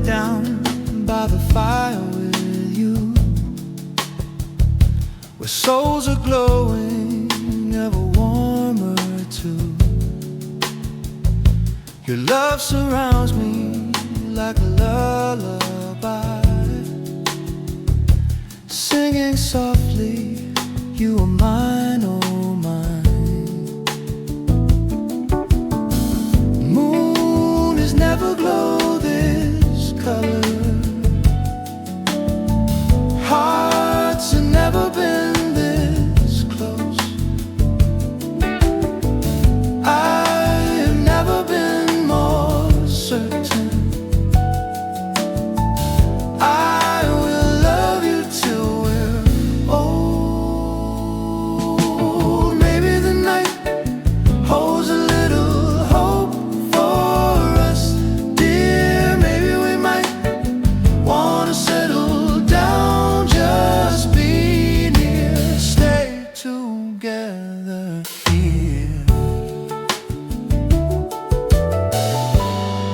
down by the fire with you, where souls are glowing ever warmer too. Your love surrounds me like a lullaby, singing softly, you are mine, oh mine. Moon has never glowed this color, hearts have never been this close. I have never been more certain I will love you till we're old. Maybe the night holds a little hope for us, dear. Maybe we might wanna settle down, just be near, stay together here.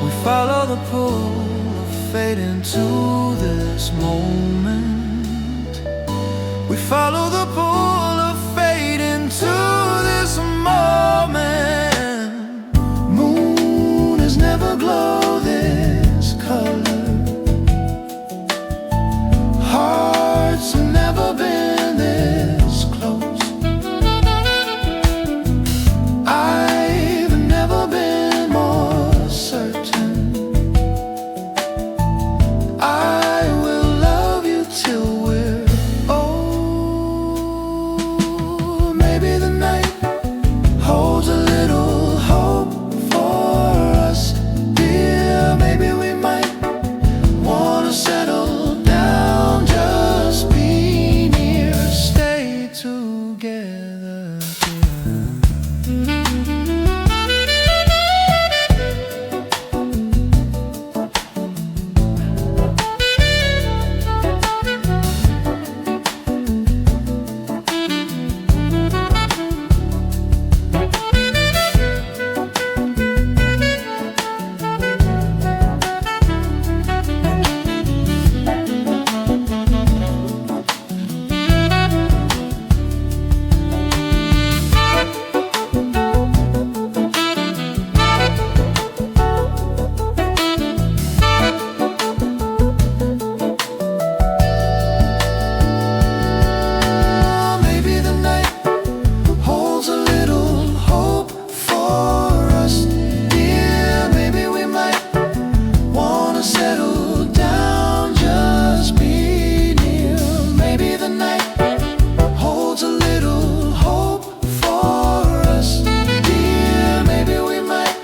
We follow the pull of fate into this moment. We follow the pull of fate into this moment. Moon has never glowed this color, hearts have never been this close. I've never been more certain I will love you till we're old. Maybe the night holds a little hope for us, dear. Maybe we might wanna settle down, just be near, stay together here. Maybe the night holds a little hope for us, dear. Maybe we might wanna settle down, just be near. Maybe the night holds a little hope for us, dear. Maybe we might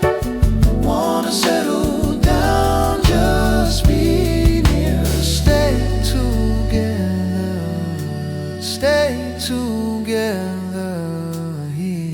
wanna settle down, just be near, stay together, stay together here.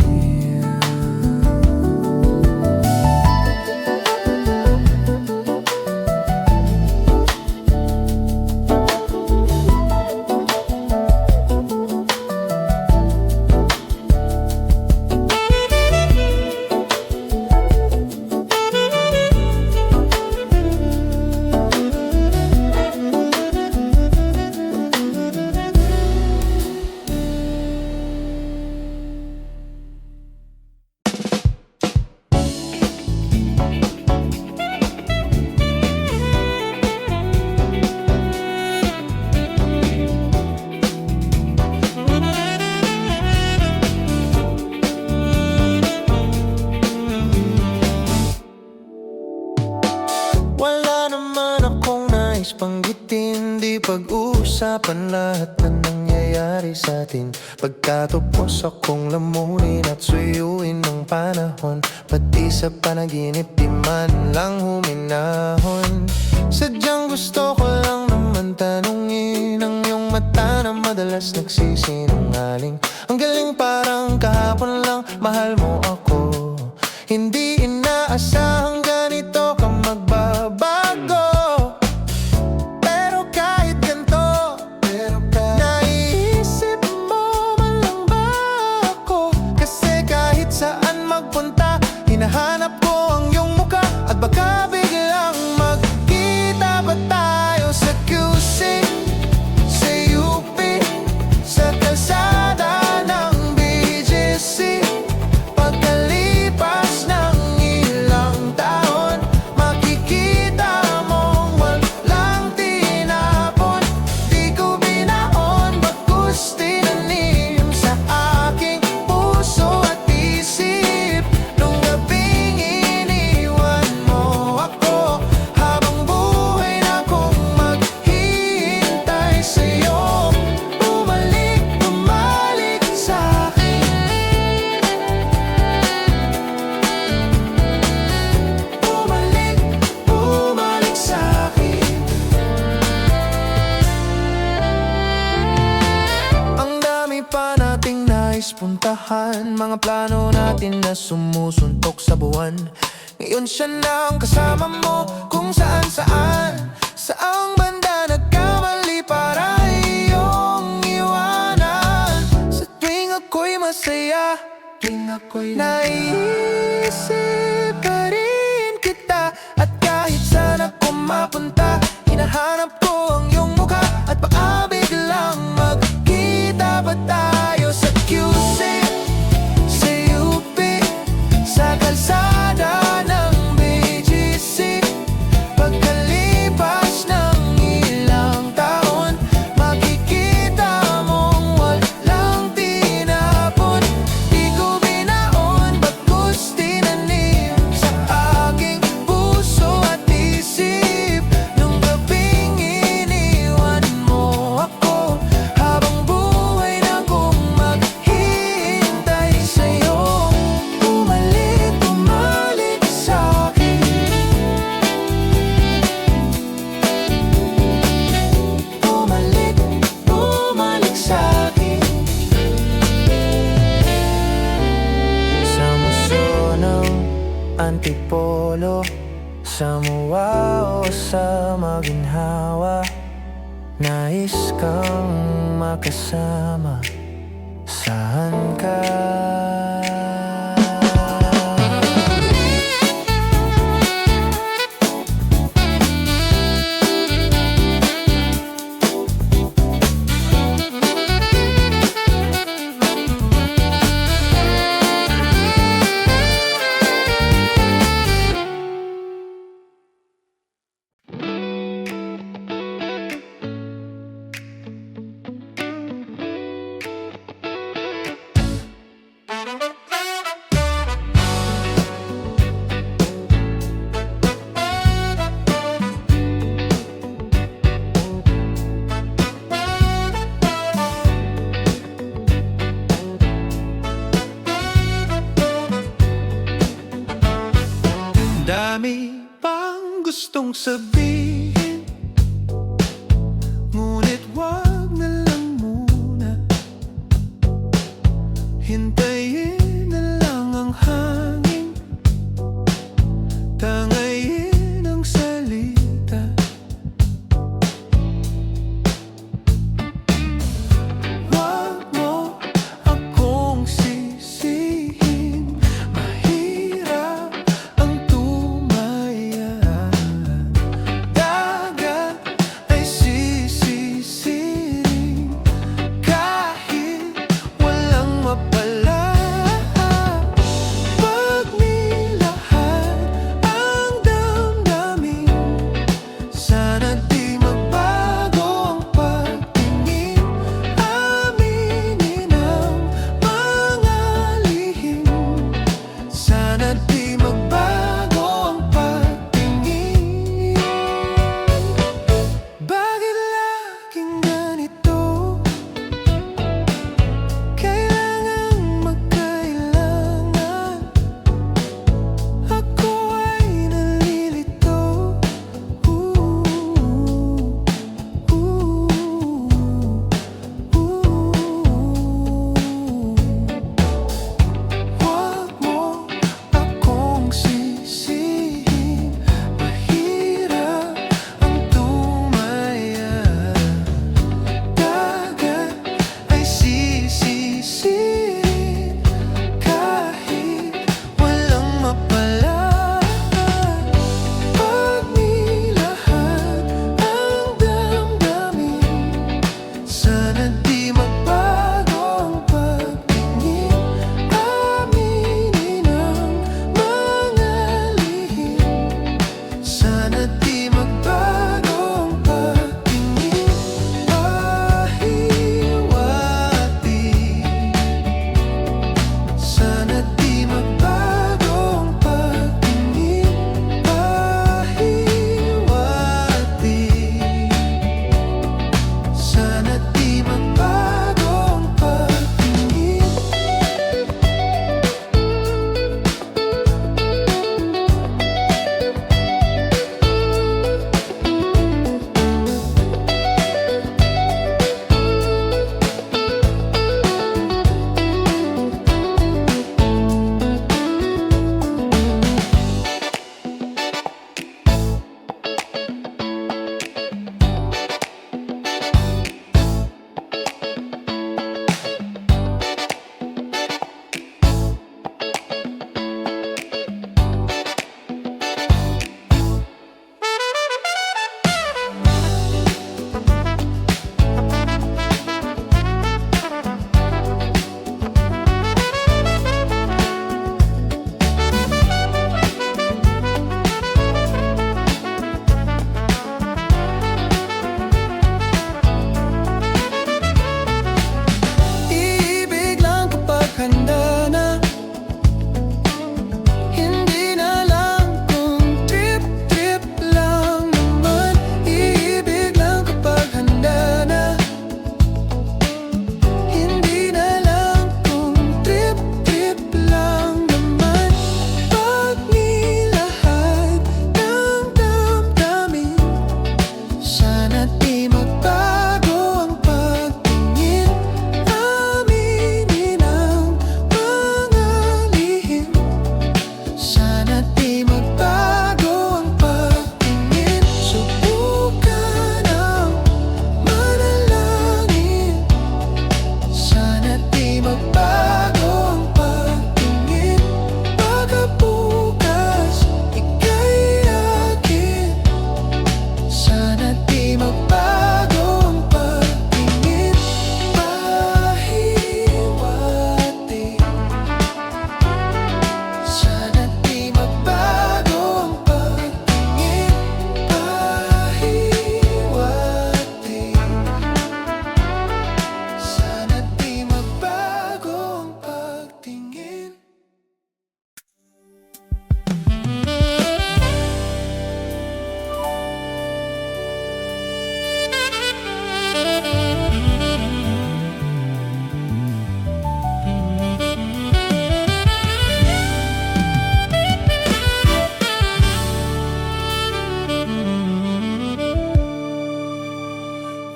Wala naman akong nais banggitin, di pag-uusapan lahat na nangyayari sa atin. Pagkatapos akong lamunin at suyuin ng panahon, pati sa panaginip di man lang huminahon. Sadyang gusto ko lang naman tanungin ang iyong mata na madalas nagsisinungaling. Ang galing, parang kahapon lang mahal mo ako. Hindi inaasahang ganito ka magbabago. Pero kahit ganito, naiisip mo man lang ba ako? Kasi kahit saan magpunta, hinahanap ko ang iyong mukha. At baka biglang magkita nais puntahan, mga plano natin na sumusuntok sa buwan. Ngayon siya na ang kasama mo kung saan saan. Saang banda nagkamali para iyong iwanan? Sa tuwing ako'y masaya, naiisip pa rin kita. At kahit saan ako mapunta, hinahanap ko ang iyong mukha. At baka biglang magkita pa tayo sa QC, sa UP, sa kalsada ng BGC. Pagkalipas ng ilang taon, makikita mong walang tinapon. Di ko binaon, bagkus tinanim sa aking puso at isip. Nung gabing iniwan mo ako, habang buhay na kong maghihintay sa'yo. Bumalik, bumalik sa'kin. Bumalik, bumalik sa'kin. Sa muso ng antipolo, sa muwa o sa maginhawa, nais kang makasama. Saan ka? Dami pang gustong sabihin, ngunit wag na lang muna. Hintayin na lang ang hangin, tangayin ang salita. Wag mo akong sisihin, mahirap ang tumaya.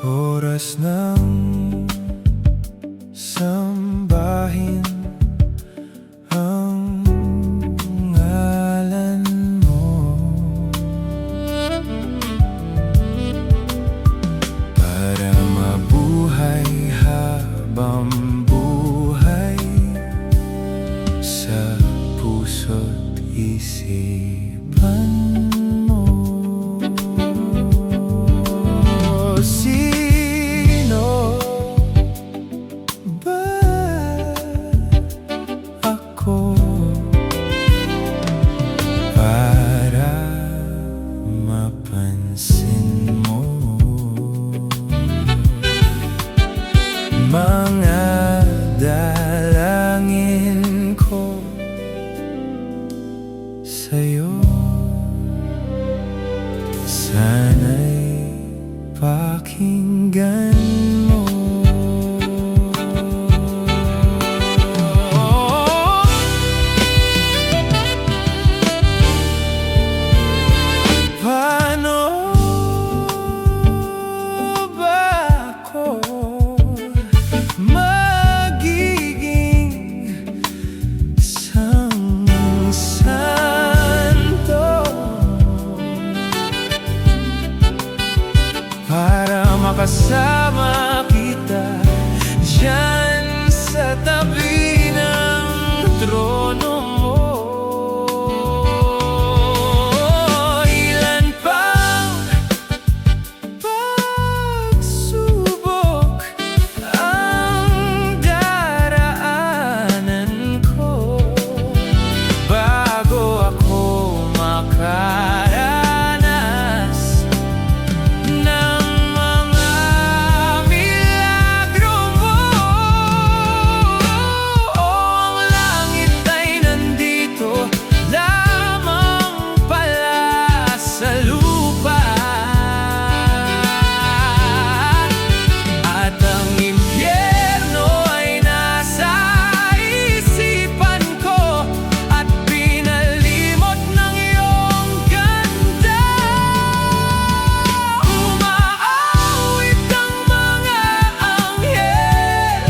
Oras ng sambahin ang ngalan mo, para mabuhay habang buhay sa puso't isipan mo. Sino ba ako para mapansin mo? Mga dalangin ko sa'yo, sana'y pakinggan mo. Paano ba ako magiging isang santo para makasama kita diyan sa tabi ng trono mo? Ilan pang pagsubok ang daraanan ko bago ako makaranas ng mga milagro mo. Ang langit ay nandito lamang pala sa lupa, at ang impyerno ay nasa isipan ko, at pinalimot ng iyong ganda. Umaawit ang mga anghel,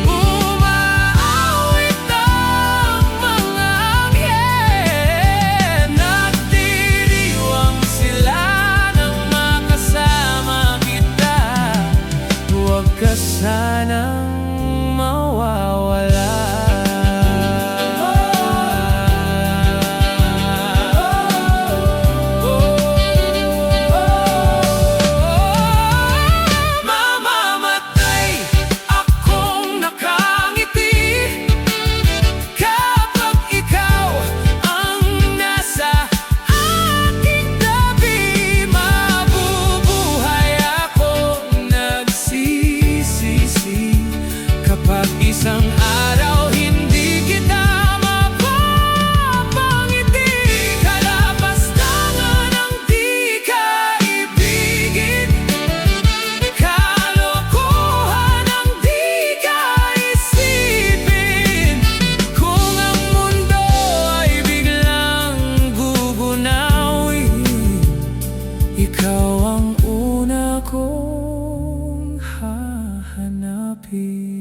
umaawit ang mga anghel, nagdiriwang sila nang makasama kita. Huwag ka sanang mawawala. Mamamatay akong nakangiti kapag ikaw ang nasa aking tabi. Mabubuhay akong nagsisisi kapag isang araw hindi kita mapapangiti. Kalapastangan ang di ka ibigin, kalokohan ang di ka isipin. Kung ang mundo ay biglang gugunawin, ikaw ang una kong hahanapin.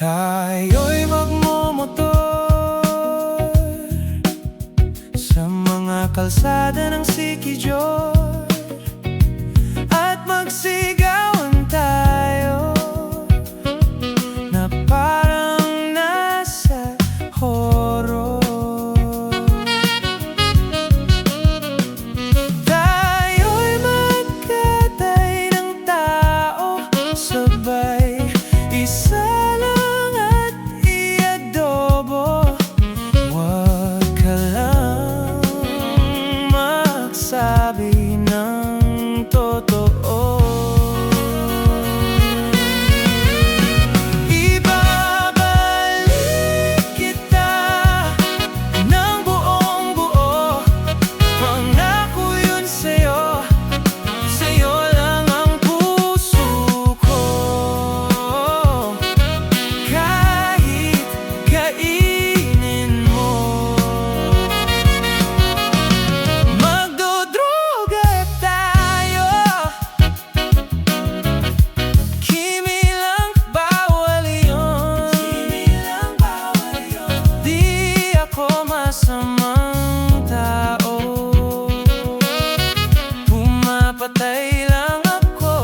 Tayo'y magmumotor sa mga kalsada ng Siquijor, at magsigawan tayo na parang nasa horror. Tayo'y magkatay ng tao, sabay Isa lang at i-adobo. Huwag ka lang magsabi ng totoo. Ibabalik kita ng buong buo. Pangako yun sa'yo, sa'yo lang ang puso ko. Kahit kainin mo. Magdodroga tayo, kimi lang bawal yun. Di ako masamang tao, pumapatay lang ako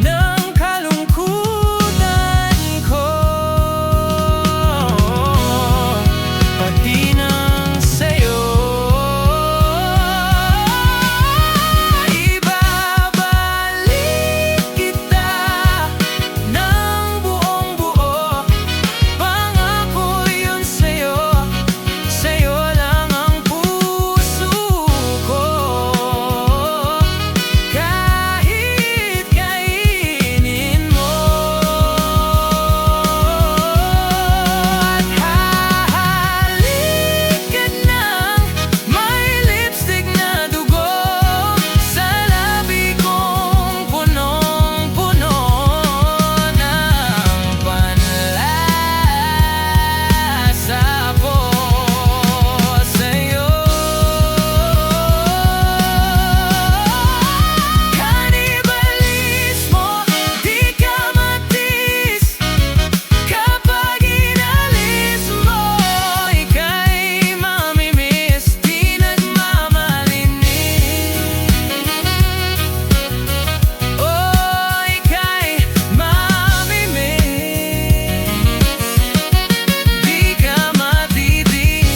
ng kalungkutan ko. Pati nang sa'yo, ibabalik kita ng buong buo. Pangako yun sa'yo, sa'yo lang ang puso ko. Kahit kainin mo. At hahalik ka ng may lipstick na dugo sa labi kong punong-puno ng panlasa po sa'yo. Kanibalismo, di ka matis kapag inalis mo. Ika'y mamimiss, di nagmamalinis. Oh, ika'y mamimiss, di ka matitis.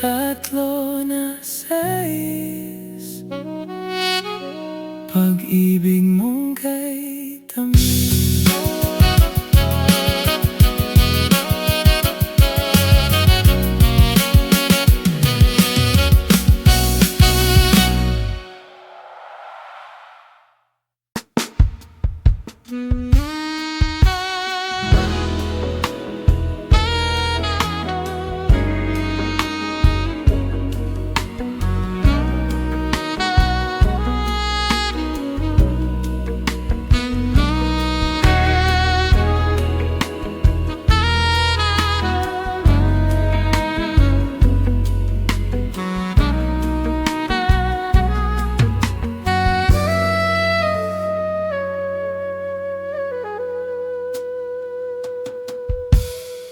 3 na 6, pag-ibig mong kay tamis.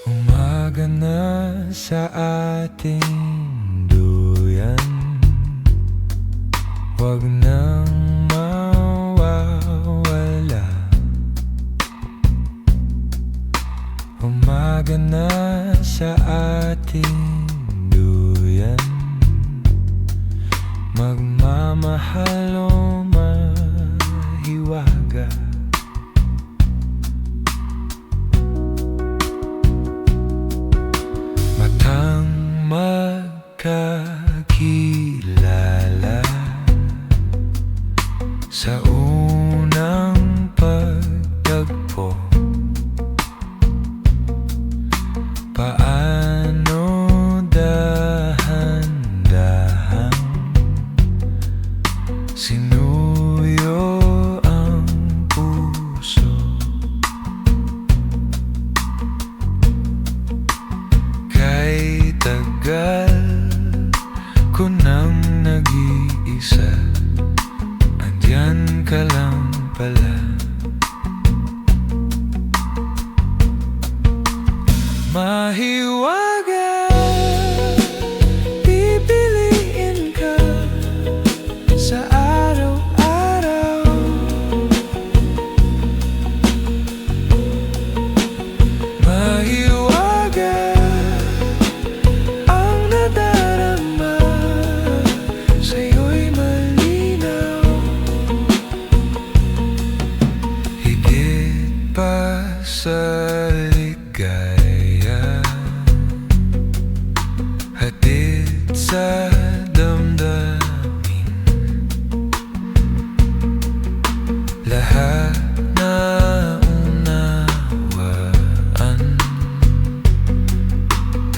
Umaga na sa ating duyan, huwag nang mawawala. Umaga na sa ating duyan, magmamahal o mahiwaga. Matang magkakilala sa unang pagtagpo. Paano dahan-dahang sinuyo ang puso. Kay tagal ko nang nag-iisa, andyan ka lang pala. Mahiwaga, pipiliin ka sa araw-araw. Mahiwaga ang nadarama, sa'yo'y mali. lahat na unawaan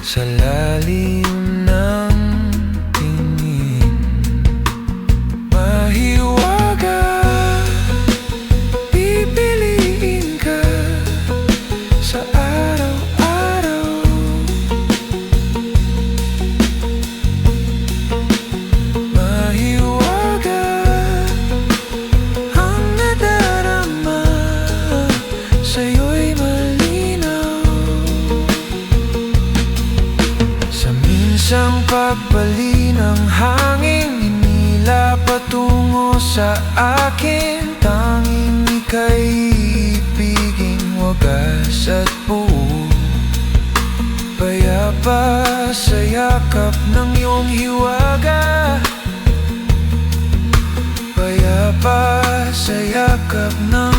sa lalim ng tingin. Mahiwaga, pipiliin ka sa araw-araw. Mahiwaga ang nadarama, sa'yo'y malinaw. Sa minsang pagbali ng hangin, hinila patungo sa akin. Tanging ika'y ibiging wagas at buo, payapa sa yakap ng iyong hiwaga. Payapa sa yakap ng